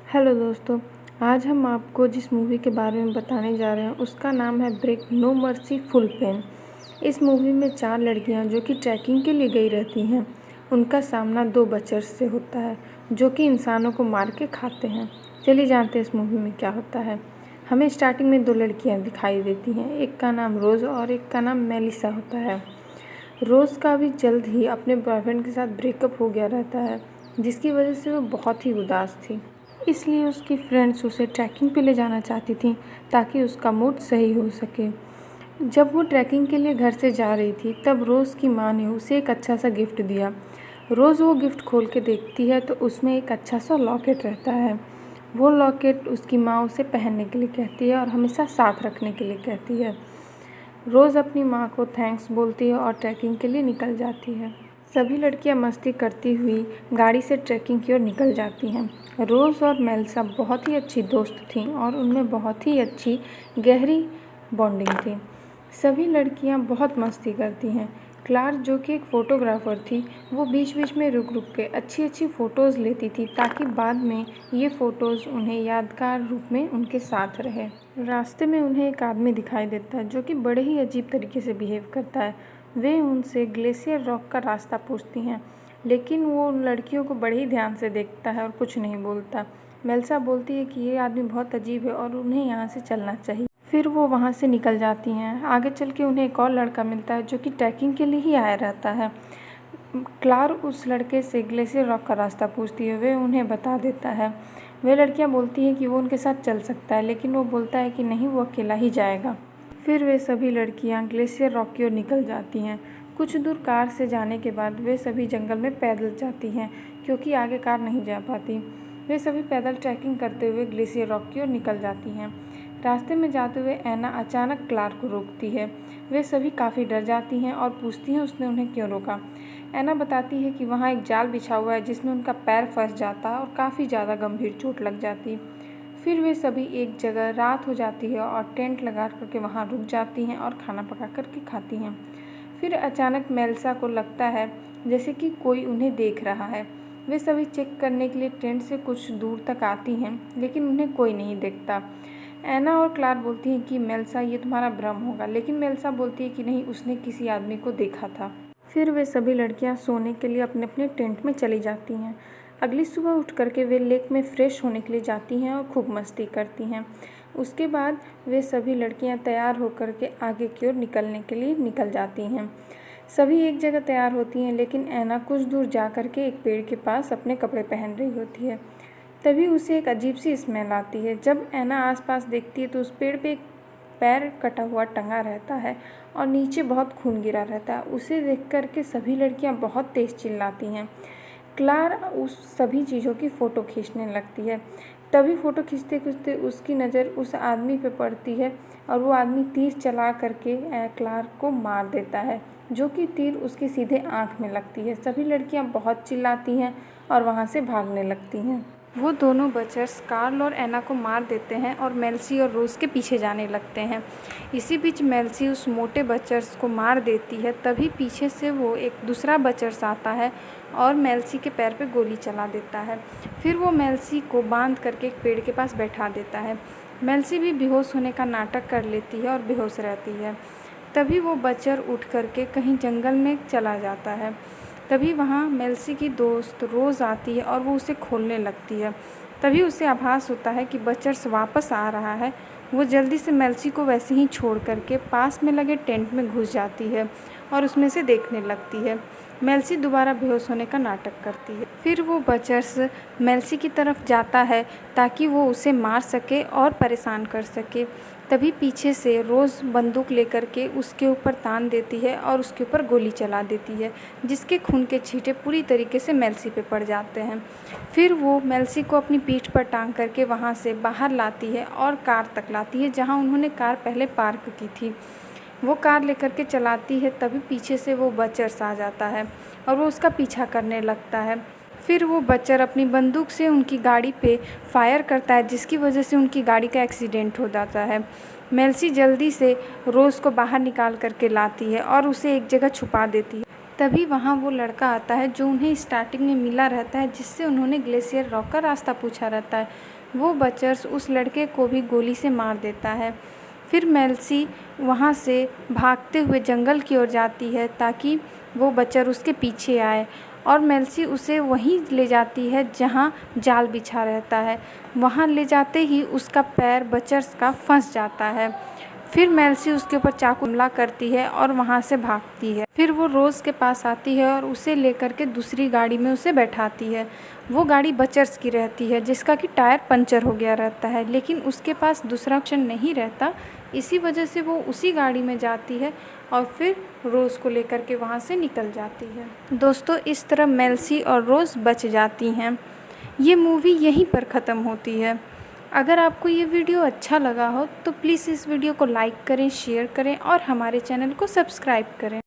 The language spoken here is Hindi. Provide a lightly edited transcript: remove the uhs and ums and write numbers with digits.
हेलो दोस्तों, आज हम आपको जिस मूवी के बारे में बताने जा रहे हैं उसका नाम है break no mercy full pain. इस मूवी में 4 लड़कियां जो कि ट्रैकिंग के लिए गई रहती हैं, उनका सामना 2 बचर्स से होता है जो कि इंसानों को मार के खाते हैं। चलिए जानते हैं इस मूवी में क्या होता है। हमें स्टार्टिंग में 2 लड़कियां दिखाई देती हैं, एक का नाम रोज़ और एक का नाम मेलिसा होता है। रोज़ का भी जल्द ही अपने बॉयफ्रेंड के साथ ब्रेकअप हो गया रहता है, जिसकी वजह से वो बहुत ही उदास थी। इसलिए उसकी फ्रेंड्स उसे ट्रैकिंग पे ले जाना चाहती थी ताकि उसका मूड सही हो सके। जब वो ट्रैकिंग के लिए घर से जा रही थी तब रोज़ की माँ ने उसे एक अच्छा सा गिफ्ट दिया। रोज़ वो गिफ्ट खोल के देखती है तो उसमें एक अच्छा सा लॉकेट रहता है। वो लॉकेट उसकी माँ उसे पहनने के लिए कहती है और हमेशा साथ रखने के लिए कहती है। रोज़ अपनी माँ को थैंक्स बोलती है और ट्रैकिंग के लिए निकल जाती है। सभी लड़कियां मस्ती करती हुई गाड़ी से ट्रैकिंग की ओर निकल जाती हैं। रोज़ और मेलिसा बहुत ही अच्छी दोस्त थीं और उनमें बहुत ही अच्छी गहरी बॉन्डिंग थी। सभी लड़कियां बहुत मस्ती करती हैं। क्लार जो कि एक फ़ोटोग्राफ़र थी, वो बीच बीच में रुक रुक के अच्छी अच्छी फ़ोटोज़ लेती थी ताकि बाद में ये फ़ोटोज़ उन्हें यादगार रूप में उनके साथ रहे। रास्ते में उन्हें एक आदमी दिखाई देता है जो कि बड़े ही अजीब तरीके से बिहेव करता है। वे उनसे ग्लेशियर रॉक का रास्ता पूछती हैं, लेकिन वो उन लड़कियों को बड़े ही ध्यान से देखता है और कुछ नहीं बोलता। मेलिसा बोलती है कि ये आदमी बहुत अजीब है और उन्हें यहाँ से चलना चाहिए। फिर वो वहाँ से निकल जाती हैं। आगे चल के उन्हें एक और लड़का मिलता है जो कि ट्रैकिंग के लिए ही आया रहता है। क्लार उस लड़के से ग्लेशियर रॉक का रास्ता पूछती है, वे उन्हें बता देता है। वे लड़कियाँ बोलती हैं कि वो उनके साथ चल सकता है, लेकिन वो बोलता है कि नहीं, वो अकेला ही जाएगा। फिर वे सभी लड़कियां ग्लेशियर रॉक की ओर निकल जाती हैं। कुछ दूर कार से जाने के बाद वे सभी जंगल में पैदल जाती हैं क्योंकि आगे कार नहीं जा पाती। वे सभी पैदल ट्रैकिंग करते हुए ग्लेशियर रॉक की ओर निकल जाती हैं। रास्ते में जाते हुए ऐना अचानक क्लार को रोकती है। वे सभी काफ़ी डर जाती हैं और पूछती हैं उसने उन्हें क्यों रोका। ऐना बताती है कि वहाँ एक जाल बिछा हुआ है जिसमें उनका पैर फंस जाता और काफ़ी ज़्यादा गंभीर चोट लग जाती। फिर वे सभी एक जगह रात हो जाती है और टेंट लगा करके वहाँ रुक जाती हैं और खाना पका करके खाती हैं। फिर अचानक मेलिसा को लगता है जैसे कि कोई उन्हें देख रहा है। वे सभी चेक करने के लिए टेंट से कुछ दूर तक आती हैं, लेकिन उन्हें कोई नहीं देखता। ऐना और क्लार बोलती हैं कि मेलिसा, ये तुम्हारा भ्रम होगा, लेकिन मेलिसा बोलती है कि नहीं, उसने किसी आदमी को देखा था। फिर वे सभी लड़कियां सोने के लिए अपने अपने टेंट में चली जाती हैं। अगली सुबह उठ करके वे लेक में फ़्रेश होने के लिए जाती हैं और खूब मस्ती करती हैं। उसके बाद वे सभी लड़कियां तैयार होकर के आगे की ओर निकलने के लिए निकल जाती हैं। सभी एक जगह तैयार होती हैं, लेकिन ऐना कुछ दूर जा कर के एक पेड़ के पास अपने कपड़े पहन रही होती है। तभी उसे एक अजीब सी स्मेल आती है। जब ऐना आसपास देखती है तो उस पेड़ पे एक पैर कटा हुआ टंगा रहता है और नीचे बहुत खून गिरा रहता है। उसे देख कर के सभी लड़कियां बहुत तेज़ चिल्लाती हैं। क्लार उस सभी चीज़ों की फ़ोटो खींचने लगती है। तभी फ़ोटो खींचते खींचते उसकी नज़र उस आदमी पे पड़ती है और वो आदमी तीर चला करके क्लार को मार देता है, जो कि तीर उसकी सीधे आँख में लगती है। सभी लड़कियां बहुत चिल्लाती हैं और वहाँ से भागने लगती हैं। वो दोनों बचर्स कार्ल और ऐना को मार देते हैं और मेलिसा और रोज़ के पीछे जाने लगते हैं। इसी बीच मेलिसा उस मोटे बचर्स को मार देती है। तभी पीछे से वो एक दूसरा बचर्स आता है और मेलिसा के पैर पे गोली चला देता है। फिर वो मेलिसा को बांध करके एक पेड़ के पास बैठा देता है। मेलिसा भी बेहोश होने का नाटक कर लेती है और बेहोश रहती है। तभी वो बचर उठ करके कहीं जंगल में चला जाता है। तभी वहाँ मेलिसा की दोस्त रोज़ आती है और वो उसे खोलने लगती है। तभी उसे आभास होता है कि बचर्स वापस आ रहा है। वो जल्दी से मेलिसा को वैसे ही छोड़ करके पास में लगे टेंट में घुस जाती है और उसमें से देखने लगती है। मेलिसा दोबारा बेहोश होने का नाटक करती है। फिर वो बचर्स मेलिसा की तरफ जाता है ताकि वो उसे मार सके और परेशान कर सके। तभी पीछे से रोज़ बंदूक लेकर के उसके ऊपर तान देती है और उसके ऊपर गोली चला देती है, जिसके खून के छींटे पूरी तरीके से मेलिसा पे पड़ जाते हैं। फिर वो मेलिसा को अपनी पीठ पर टांग करके वहाँ से बाहर लाती है और कार तक लाती है, जहाँ उन्होंने कार पहले पार्क की थी। वो कार लेकर के चलाती है। तभी पीछे से वो बचर्स आ जाता है और वो उसका पीछा करने लगता है। फिर वो बचर अपनी बंदूक से उनकी गाड़ी पे फायर करता है, जिसकी वजह से उनकी गाड़ी का एक्सीडेंट हो जाता है। मेलिसा जल्दी से रोज़ को बाहर निकाल करके लाती है और उसे एक जगह छुपा देती है। तभी वहाँ वो लड़का आता है जो उन्हें स्टार्टिंग में मिला रहता है, जिससे उन्होंने ग्लेशियर रॉक का रास्ता पूछा रहता है। वो बचर्स उस लड़के को भी गोली से मार देता है। फिर मेल्सी वहाँ से भागते हुए जंगल की ओर जाती है ताकि वो बचर उसके पीछे आए, और मेल्सी उसे वहीं ले जाती है जहाँ जाल बिछा रहता है। वहाँ ले जाते ही उसका पैर बचर्स का फंस जाता है। फिर मेल्सी उसके ऊपर चाकू हमला करती है और वहाँ से भागती है। फिर वो रोज़ के पास आती है और उसे लेकर के दूसरी गाड़ी में उसे बैठाती है। वो गाड़ी बचर्स की रहती है जिसका कि टायर पंचर हो गया रहता है, लेकिन उसके पास दूसरा ऑप्शन नहीं रहता। इसी वजह से वो उसी गाड़ी में जाती है और फिर रोज़ को लेकर के वहाँ से निकल जाती है। दोस्तों, इस तरह मेल्सी और रोज़ बच जाती हैं। ये मूवी यहीं पर ख़त्म होती है। अगर आपको ये वीडियो अच्छा लगा हो तो प्लीज़ इस वीडियो को लाइक करें, शेयर करें और हमारे चैनल को सब्सक्राइब करें।